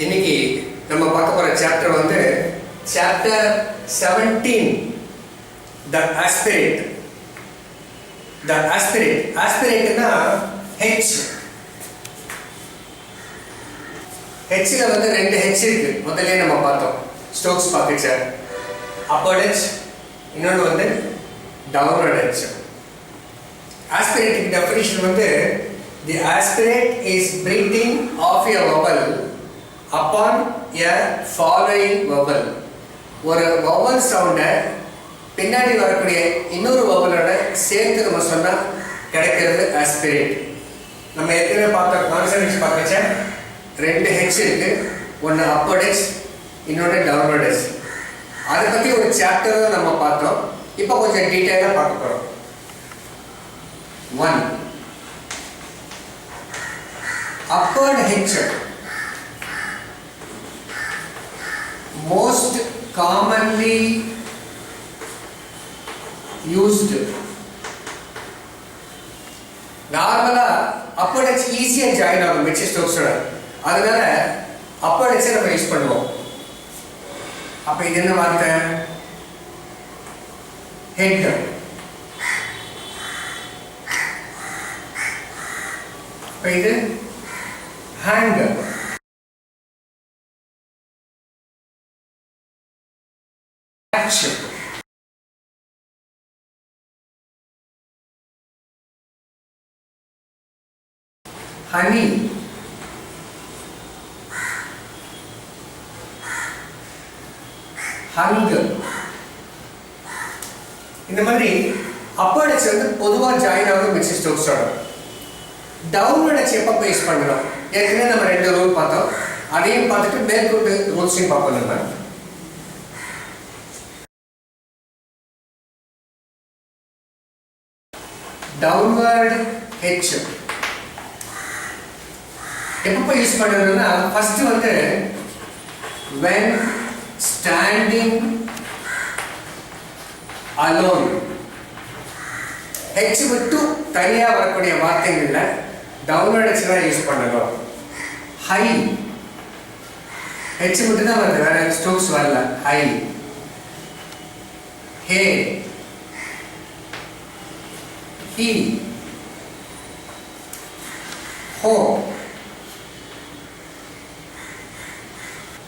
இன்னைக்கு நம்ம பார்க்க போற சாப்டர் வந்து chapter 17, the aspirate. The aspirate. Aspirateனா H. Hல வந்து ரெண்டு H இருக்கு. முதல்ல நம்ம பார்த்தோம். Stokes pockets. upward H, இன்னொன்று வந்து downward H. Aspirate definition வந்து the aspirate is breathing of a vowel upon a following vowel. ஒரு vowel sound பின்னாடி வரக்கூடிய இன்னொரு vowelோட சேர்த்து நம்ம சொன்னா கிடைக்கிறது aspirate. நம்ம ஏற்கனவே பார்த்த கான்சனன்ட்ஸ் பார்க்கச்ச ரெண்டு H இருக்கு. ஒன்று upward H, இன்னொன்று downward H. அதை பத்தி ஒரு சாப்டர் நம்ம பார்த்தோம். இப்போ கொஞ்சம் டீடைலா பார்க்க போறோம். 1. Upward H, most commonly used. நார்மலா upward H ஈஸியா ஜாயின் ஆகும் மிச்ச ஸ்ட்ரோக்ஸோட. அதனால upward H நம்ம யூஸ் பண்ணுவோம். அப்ப இது என்ன வார்த்தை? head. அப்ப இது hand. action. honey. hunger. இந்த மாதிரி upward H வந்து பொதுவா ஜாயின் ஆகும் மிச்ச ஸ்ட்ரோக்ஸோட. downward H எப்ப யூஸ் பண்ணலாம்? ஏற்கனவே நம்ம ரெண்டு ரூல் பார்த்தோம். அதையும் பார்த்துட்டு மேற்கொண்டு ரூல்ஸையும் பார்ப்போம். நம்ம downward H எப்ப யூஸ் பண்றதுன்னா ஃபர்ஸ்ட் வந்து when standing alone. H விட்டு தனியா வரக்கூடிய வார்த்தைகள்ல downward H தான் யூஸ் பண்ணணும். high H மட்டும் தான் வருது, வேற ஸ்ட்ரோக்ஸ் வரல. high. hey, he, ho.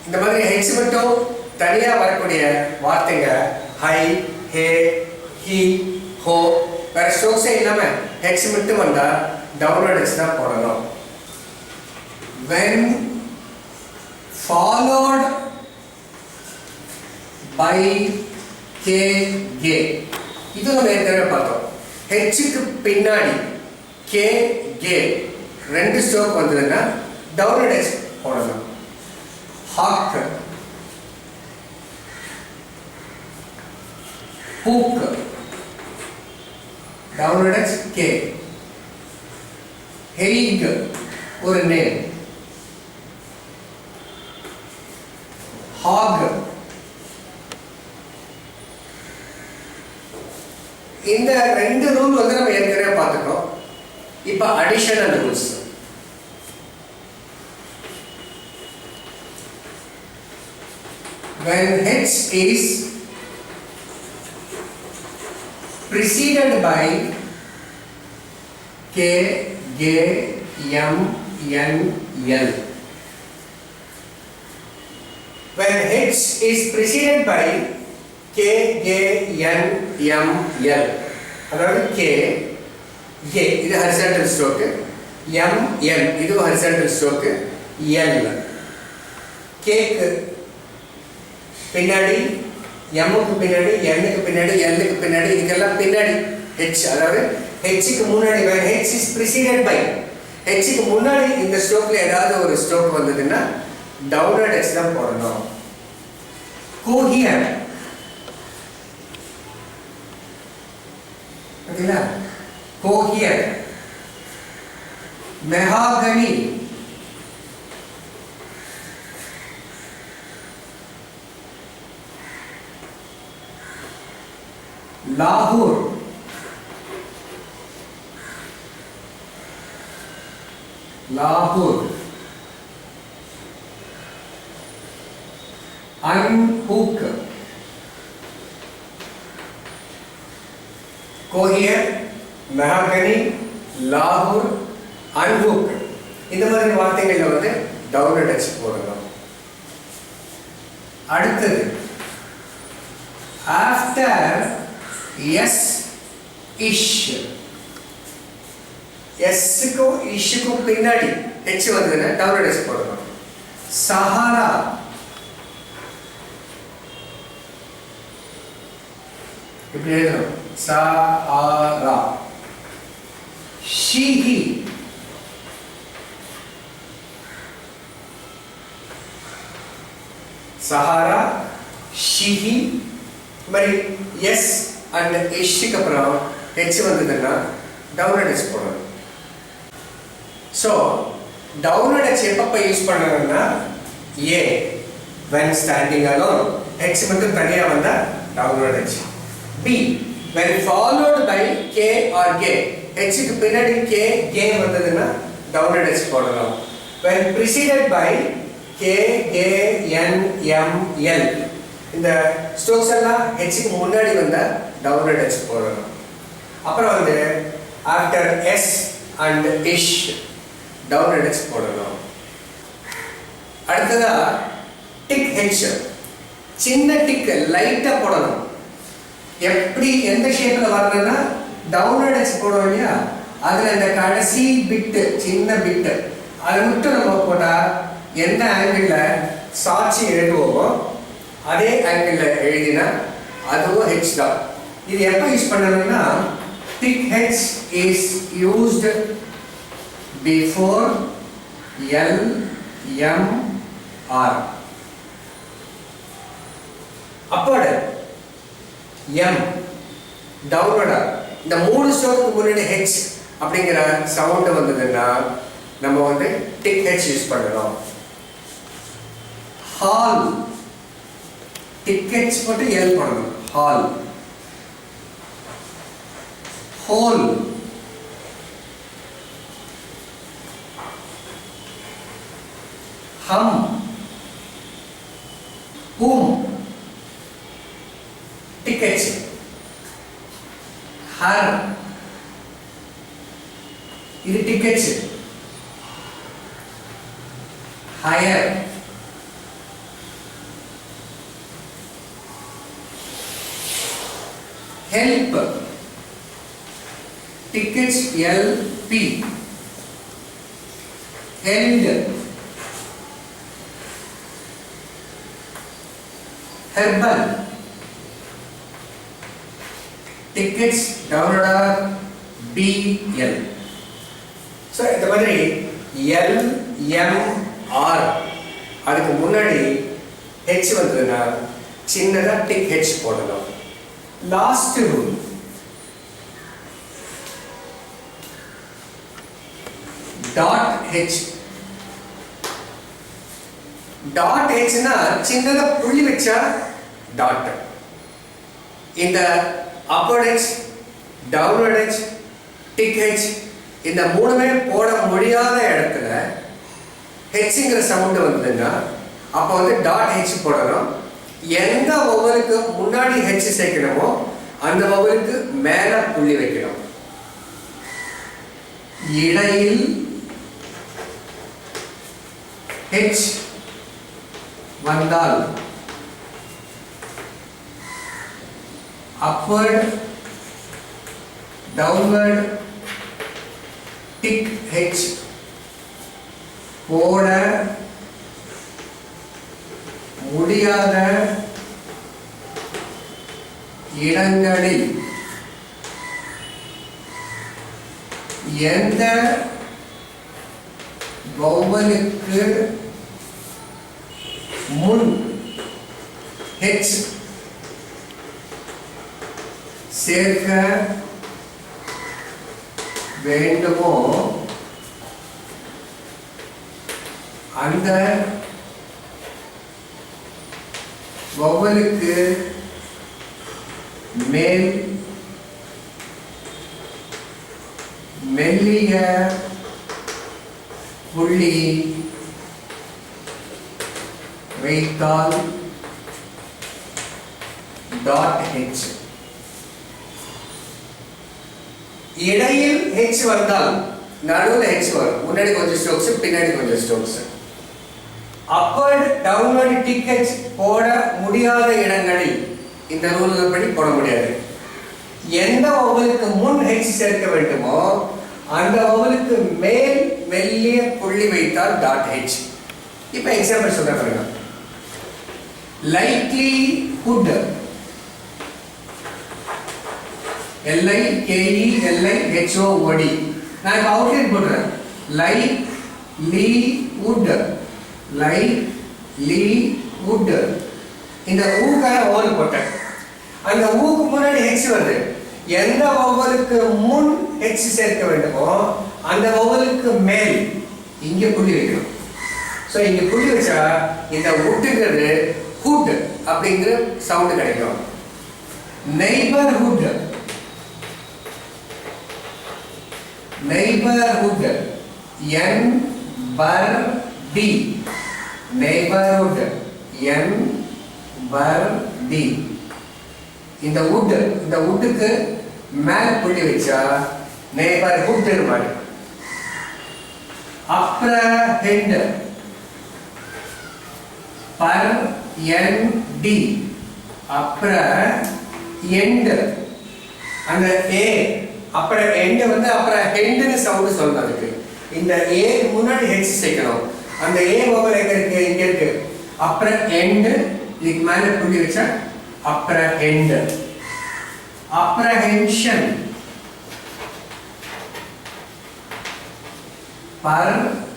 இந்த மாதிரி H மட்டும் தனியா வரக்கூடிய வார்த்தைங்க ஹை, ஹே, ஹி, ஹோ. வேற ஸ்ட்ரோக்ஸே இல்லாம H மட்டும் வந்தா downward H தான் போடணும். when followed by k, g. இது நம்ம ஏற்கனவே பார்த்தோம். H-க்கு பின்னாடி k, g ரெண்டு ஸ்ட்ரோக் வந்ததுன்னா downward H போடணும். hawk, hook, downward H, k. Haig, ஒரு நேம். hog. இந்த ரெண்டு ரூல் வந்து நம்ம ஏற்கனவே பார்த்துட்டோம். இப்ப additional rules. when H is preceded by K, G, M, N, L. When H is preceded by K, G, N, M, L. அதாவது K, A இது horizontal stroke, M, N இது horizontal stroke, L. K க்கு பின்னாடி, M க்கு பின்னாடி, N க்கு பின்னாடி, L க்கு பின்னாடி, இதுக்கெல்லாம் பின்னாடி H. அதாவது H க்கு முன்னாடி when H is preceded by, H க்கு முன்னாடி இந்த ஸ்ட்ரோக்ல ஏதாவது ஒரு ஸ்ட்ரோக் வந்ததுன்னா downward H தான் போடணும். cohere. ஓகேங்களா? cohere. mahogany. Lahore. Lahore. unhook, cohere, mahogany, lahore, unhook. இந்த மாதிரி வார்த்தைகள்ல வந்து டவுன்லோட் அடிச்சு போடணும். அடுத்தது after yes ish, எஸ்க்கும் இஷ்க்கும் பின்னாடி ஹெச் வந்ததுன்னா டவுன்லோட் அடிச்சு போடணும். சஹாரா, இப்படி எழுதணும். சஹாரா. ஷீஹி, சஹாரா, ஷீஹி. மாதிரி எஸ் அண்ட் இஷ்க்கு அப்புறம் ஹெச் வந்ததுன்னா டவுன்லோட் அடிச்சு போடணும். ஸோ டவுன்லோட் அடிச்சு எப்பப்போ யூஸ் பண்ணணும்னா A when standing alone, H மட்டும் தனியாக வந்தால் டவுன்லோட் அடிச்சு. B when followed by k or k, ஹெச்சுக்கு பின்னாடி k k வந்ததுன்னா டவுன்லோட் அடிச்சு போடலாம். when preceded by k k n m l, இந்த ஸ்ட்ரோக்ஸ் எல்லாம் ஹெச்சுக்கு முன்னாடி வந்தால் டவுன்லோட் அடிச்சு போடணும். அப்புறம் வந்து after s and ish download அடிச்சு போடணும். அடுத்ததா டிக் ஹெச், சின்ன டிக் லைட்டா போடணும். எப்படி எந்த ஷேப்ல வரணும்னா டவுன்லோட் அடிச்சு போடுவோம் இல்லையா, அதுல இந்த கடைசி பிட்டு சின்ன பிட்டு அதை மட்டும் நம்ம போட்டா எந்த ஆங்கிள் சாட்சி எழுதுவோமோ அதே ஆங்கிள் எழுதினா அதுவும் ஹெச் தான். இது எப்போ யூஸ் பண்ணணும்னா tick H is used before L M R. upward M, downward. இந்த மூணு ஸ்ட்ரோக்கு முன்னாடி H அப்படிங்கிற சவுண்ட் வந்ததுன்னா நம்ம வந்து டிக் H யூஸ் பண்ணணும். ஹால், டிக் H போட்டு L பண்ணணும். Hall. Whole, hum, whom, tick H, her, இது tick H, higher, help, tick H L P, held, herbal, tickets downloader BL. So இந்த மாதிரி L M R அதுக்கு முன்னாடி H வந்ததுன்னா சின்னதா டிக் H போடணும். Last rule dot H. Dot ஹெச்னா சின்னதா புள்ளி வச்சா டாட். இந்த upward H, downward H, tick H இந்த மூணுமே போட முடியாத இடத்துல ஹெச்ங்கிற சவுண்ட் வந்ததுன்னா அப்போ வந்து டாட் ஹெச் போடணும். எந்த வவலுக்கு முன்னாடி ஹெச் சேர்க்கணுமோ அந்த வவலுக்கு மேல புள்ளி வைக்கணும். இடையில் ஹெச் வந்தால் upward, downward, tick H போட முடியாத இடங்களில் எந்த வௌவலுக்கு முன் H சேர்க்க வேண்டுமோ அந்த வௌவலுக்கு மேல் மெல்லிய புள்ளி வைத்தால் டாட் ஹெச். இடையில் ஹெச் வந்தால் நடுவில் ஹெச் வரும். முன்னாடி கொஞ்சம் ஸ்ட்ரோக்ஸ், பின்னாடி கொஞ்சம் strokes. Upward downward tick H போட முடியாத இடங்களில் இந்த ரூல்கள் படி போட முடியாது. எந்த வவலுக்கு முன் ஹெச் சேர்க்க வேண்டுமோ அந்த வவலுக்கு மேல் மெல்லிய புள்ளி வைத்தால் டாட் ஹெச். இப்போ எக்ஸாம்பிள் சொல்ற பாருங்க. likelihood, likelihood. நான் இப்போ அவுட்லைன் போடுறேன். likelihood, likelihood. இந்த ஊக்கான ஓல் போட்டேன். அந்த ஊக்கு முன்னாடி ஹெச் வருது. எந்த வவலுக்கு முன் ஹெச் சேர்க்க வேண்டுமோ அந்த வவலுக்கு மேல் இங்க புள்ளி வைக்கணும். சோ இங்க புள்ளி வச்சா இந்த உட்டுங்கிறது ஹுட் அப்படிங்கிற சவுண்ட் கிடைக்கும். நெய்பர்ஹுட், நெய்பர்ஹுட், என் பர் டி, நெய்பர்ஹுட், என் பர் டி. இந்த வுட், இந்த வுட்டுக்கு மேல புள்ளி வச்சா நெய்பர்ஹுட் மாதிரி. அப்ரஹெண்ட், பர் என் டி, அப்ரஹெண்ட். அந்த ஏ அப்புறம் எண்ட் வந்து அப்புறம் ஹெண்ட்னு சவுண்ட் சொல்லணும். அதுக்கு இந்த ஏ முன்னாடி ஹெச் சேர்க்கணும். அந்த ஏ வவல் எங்க இருக்கு? இங்க இருக்கு. அப்புறம் எண்ட், இதுக்கு மேல புள்ளி வச்சா apprehend, apprehension,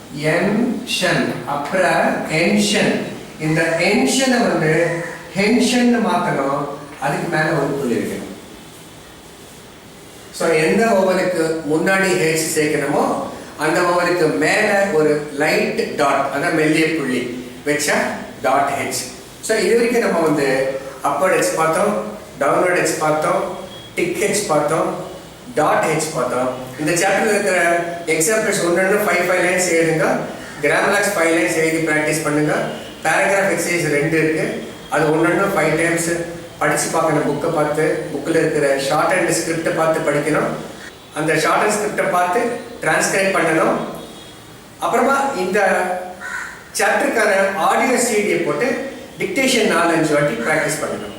apprehension, apprehension. இந்த tension வந்து tension மாத்தணும். அதுக்கு மேல ஒரு புள்ளி வைக்கணும். சோ எந்த வவலுக்கு முன்னாடி ஹெச் சேர்க்கணுமோ அந்த வவலுக்கு மேல ஒரு லைட் டாட், அதான் மெல்லிய புள்ளி வச்சா டாட் ஹெச். சோ இது வரைக்கும் நம்ம வந்து அப்பர்ட் ஹெச் பார்த்தோம், டவுன்வர்ட் ஹெச் பார்த்தோம், டிக் ஹெச் பார்த்தோம், டாட் ஹெச் பார்த்தோம். இந்த சாப்டர்ல இருக்கிற எக்ஸாம்பிள்ஸ் ஒன்று 5 லைன்ஸ் எழுதுங்க. கிராமலாக்ஸ் 5 லைன்ஸ் எழுதி ப்ராக்டிஸ் பண்ணுங்க. பேராகிராஃப் எக்ஸசைஸ் 2 இருக்கு. அது ஒன்று 5 டைம்ஸ் படிச்சு பார்க்கணும். புக்கை பார்த்து, புக்கில் இருக்கிற ஷார்ட் அண்ட் ஸ்கிரிப்டை பார்த்து படிக்கணும். அந்த ஷார்ட் அண்ட் ஸ்கிரிப்டை பார்த்து டிரான்ஸ்கிரைப் பண்ணணும். அப்புறமா இந்த சாப்டருக்கான ஆடியோ சிடியை போட்டு டிக்டேஷன் 4-5 வாட்டி ப்ராக்டிஸ் பண்ணணும்.